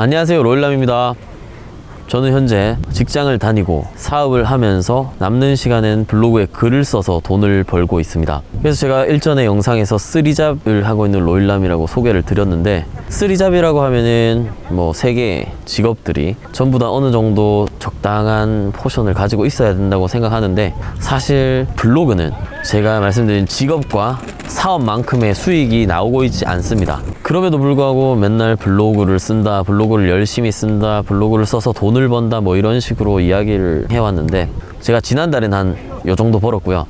안녕하세요, 로일남입니다. 저는 현재 직장을 다니고 사업을 하면서 남는 시간엔 블로그에 글을 써서 돈을 벌고 있습니다. 그래서 제가 일전에 영상에서 쓰리잡을 하고 있는 로일남이라고 소개를 드렸는데, 쓰리잡이라고 하면은 뭐 세 개의 직업들이 전부 다 어느 정도 적당한 포션을 가지고 있어야 된다고 생각하는데, 사실 블로그는 제가 말씀드린 직업과 사업만큼의 수익이 나오고 있지 않습니다. 그럼에도 불구하고 맨날 블로그를 쓴다, 블로그를 열심히 쓴다, 블로그를 써서 돈을 번다, 뭐 이런 식으로 이야기를 해왔는데, 제가 지난달엔 한 요 정도 벌었고요.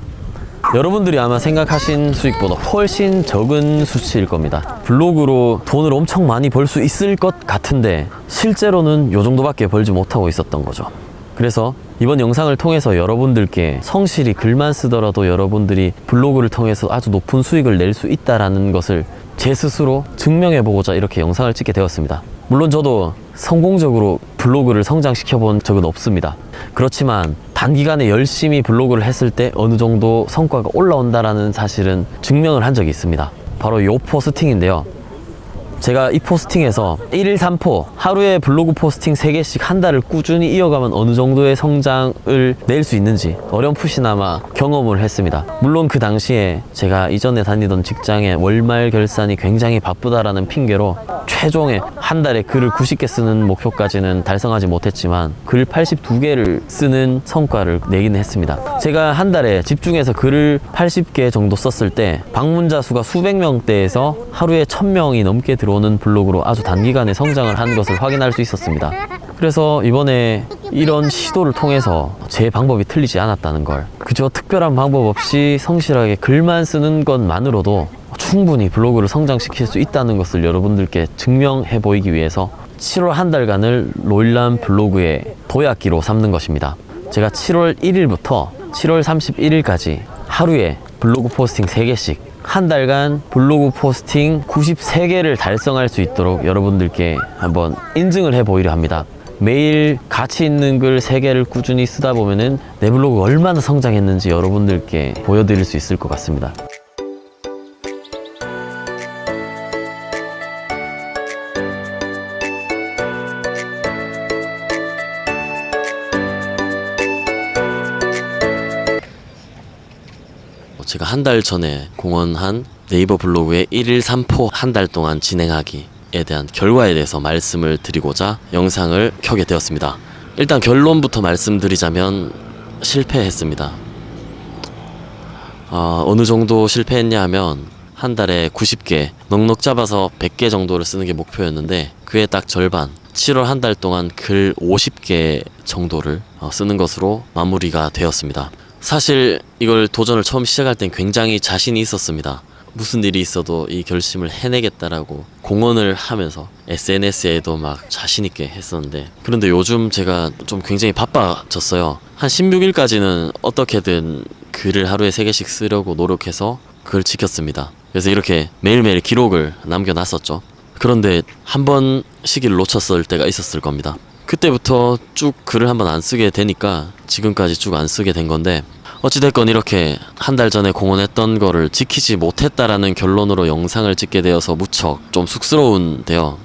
여러분들이 아마 생각하신 수익보다 훨씬 적은 수치일 겁니다. 블로그로 돈을 엄청 많이 벌 수 있을 것 같은데 실제로는 요 정도밖에 벌지 못하고 있었던 거죠. 그래서 이번 영상을 통해서 여러분들께 성실히 글만 쓰더라도 여러분들이 블로그를 통해서 아주 높은 수익을 낼 수 있다는 것을 제 스스로 증명해보고자 이렇게 영상을 찍게 되었습니다. 물론 저도 성공적으로 블로그를 성장시켜 본 적은 없습니다. 그렇지만 단기간에 열심히 블로그를 했을 때 어느 정도 성과가 올라온다라는 사실은 증명을 한 적이 있습니다. 바로 요 포스팅인데요. 제가 이 포스팅에서 1일 3포, 하루에 블로그 포스팅 3개씩 한 달을 꾸준히 이어가면 어느 정도의 성장을 낼 수 있는지 어렴풋이나마 경험을 했습니다. 물론 그 당시에 제가 이전에 다니던 직장의 월말 결산이 굉장히 바쁘다라는 핑계로 최종에 한 달에 글을 90개 쓰는 목표까지는 달성하지 못했지만 글 82개를 쓰는 성과를 내기는 했습니다. 제가 한 달에 집중해서 글을 80개 정도 썼을 때 방문자 수가 수백 명대에서 하루에 1000명이 넘게 들어오는 블로그로 아주 단기간에 성장을 한 것을 확인할 수 있었습니다. 그래서 이번에 이런 시도를 통해서 제 방법이 틀리지 않았다는 걸, 그저 특별한 방법 없이 성실하게 글만 쓰는 것만으로도 충분히 블로그를 성장시킬 수 있다는 것을 여러분들께 증명해 보이기 위해서 7월 한 달간을 로일남 블로그의 도약기로 삼는 것입니다. 제가 7월 1일부터 7월 31일까지 하루에 블로그 포스팅 3개씩 한 달간 블로그 포스팅 93개를 달성할 수 있도록 여러분들께 한번 인증을 해 보이려 합니다. 매일 가치 있는 글 3개를 꾸준히 쓰다 보면은 내 블로그가 얼마나 성장했는지 여러분들께 보여드릴 수 있을 것 같습니다. 제가 한 달 전에 공언한 네이버 블로그의 1일 3포 한 달 동안 진행하기에 대한 결과에 대해서 말씀을 드리고자 영상을 켜게 되었습니다. 일단 결론부터 말씀드리자면 실패했습니다. 어느 정도 실패했냐 하면 한 달에 90개, 넉넉 잡아서 100개 정도를 쓰는 게 목표였는데 그의 딱 절반, 7월 한 달 동안 글 50개 정도를 쓰는 것으로 마무리가 되었습니다. 사실 이걸 도전을 처음 시작할 땐 굉장히 자신이 있었습니다. 무슨 일이 있어도 이 결심을 해내겠다라고 공언을 하면서 SNS에도 막 자신있게 했었는데, 그런데 요즘 제가 좀 굉장히 바빠졌어요. 한 16일까지는 어떻게든 글을 하루에 3개씩 쓰려고 노력해서 그걸 지켰습니다. 그래서 이렇게 매일매일 기록을 남겨놨었죠. 그런데 한 번 시기를 놓쳤을 때가 있었을 겁니다. 그때부터 쭉 글을 한번 안 쓰게 되니까 지금까지 쭉 안 쓰게 된 건데, 어찌됐건 이렇게 한 달 전에 공언했던 거를 지키지 못했다라는 결론으로 영상을 찍게 되어서 무척 좀 쑥스러운데요.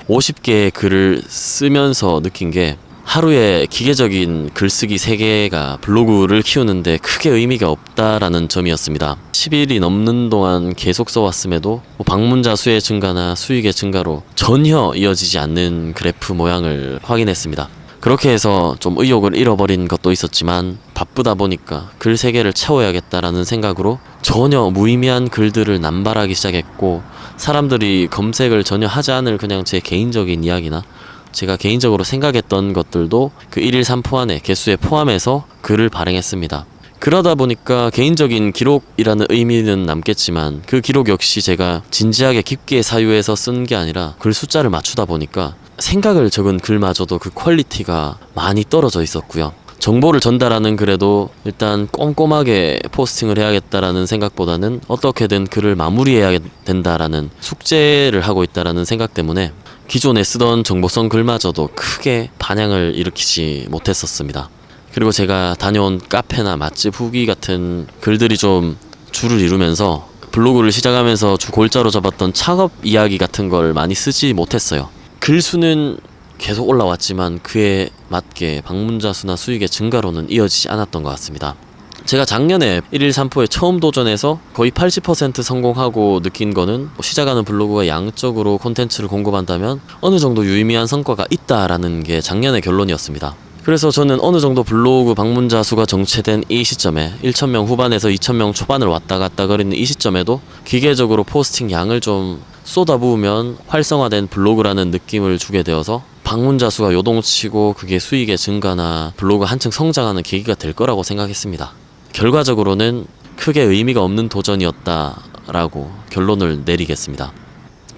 50개의 글을 쓰면서 느낀 게, 하루에 기계적인 글쓰기 3개가 블로그를 키우는데 크게 의미가 없다라는 점이었습니다. 10일이 넘는 동안 계속 써왔음에도 방문자 수의 증가나 수익의 증가로 전혀 이어지지 않는 그래프 모양을 확인했습니다. 그렇게 해서 좀 의욕을 잃어버린 것도 있었지만, 바쁘다 보니까 글 3개를 채워야겠다라는 생각으로 전혀 무의미한 글들을 남발하기 시작했고, 사람들이 검색을 전혀 하지 않을 그냥 제 개인적인 이야기나 제가 개인적으로 생각했던 것들도 그 1일 3포 안에 개수에 포함해서 글을 발행했습니다. 그러다 보니까 개인적인 기록이라는 의미는 남겠지만 그 기록 역시 제가 진지하게 깊게 사유해서 쓴 게 아니라 글 숫자를 맞추다 보니까 생각을 적은 글마저도 그 퀄리티가 많이 떨어져 있었고요. 정보를 전달하는 글에도 일단 꼼꼼하게 포스팅을 해야겠다라는 생각보다는 어떻게든 글을 마무리해야 된다라는 숙제를 하고 있다라는 생각 때문에 기존에 쓰던 정보성 글마저도 크게 반향을 일으키지 못했었습니다. 그리고 제가 다녀온 카페나 맛집 후기 같은 글들이 좀 주를 이루면서 블로그를 시작하면서 주 골자로 잡았던 창업 이야기 같은 걸 많이 쓰지 못했어요. 글 수는 계속 올라왔지만 그에 맞게 방문자 수나 수익의 증가로는 이어지지 않았던 것 같습니다. 제가 작년에 1일 산포에 처음 도전해서 거의 80% 성공하고 느낀 거는 시작하는 블로그가 양적으로 콘텐츠를 공급한다면 어느 정도 유의미한 성과가 있다라는 게 작년의 결론이었습니다. 그래서 저는 어느 정도 블로그 방문자 수가 정체된 이 시점에 1,000명 후반에서 2,000명 초반을 왔다 갔다 거리는 이 시점에도 기계적으로 포스팅 양을 좀 쏟아부으면 활성화된 블로그라는 느낌을 주게 되어서 방문자 수가 요동치고 그게 수익의 증가나 블로그 한층 성장하는 계기가 될 거라고 생각했습니다. 결과적으로는 크게 의미가 없는 도전이었다라고 결론을 내리겠습니다.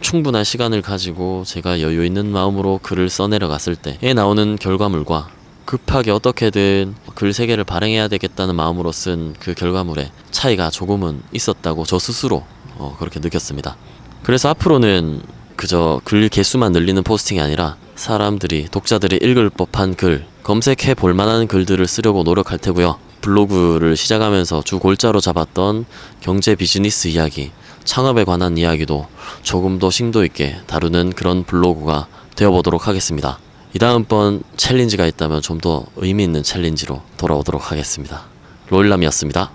충분한 시간을 가지고 제가 여유 있는 마음으로 글을 써내려갔을 때에 나오는 결과물과 급하게 어떻게든 글 3개를 발행해야 되겠다는 마음으로 쓴 그 결과물에 차이가 조금은 있었다고 저 스스로 그렇게 느꼈습니다. 그래서 앞으로는 그저 글 개수만 늘리는 포스팅이 아니라 사람들이, 독자들이 읽을 법한 글, 검색해 볼 만한 글들을 쓰려고 노력할 테고요. 블로그를 시작하면서 주 골자로 잡았던 경제 비즈니스 이야기, 창업에 관한 이야기도 조금 더 심도 있게 다루는 그런 블로그가 되어보도록 하겠습니다. 이 다음번 챌린지가 있다면 좀 더 의미 있는 챌린지로 돌아오도록 하겠습니다. 로일남이었습니다.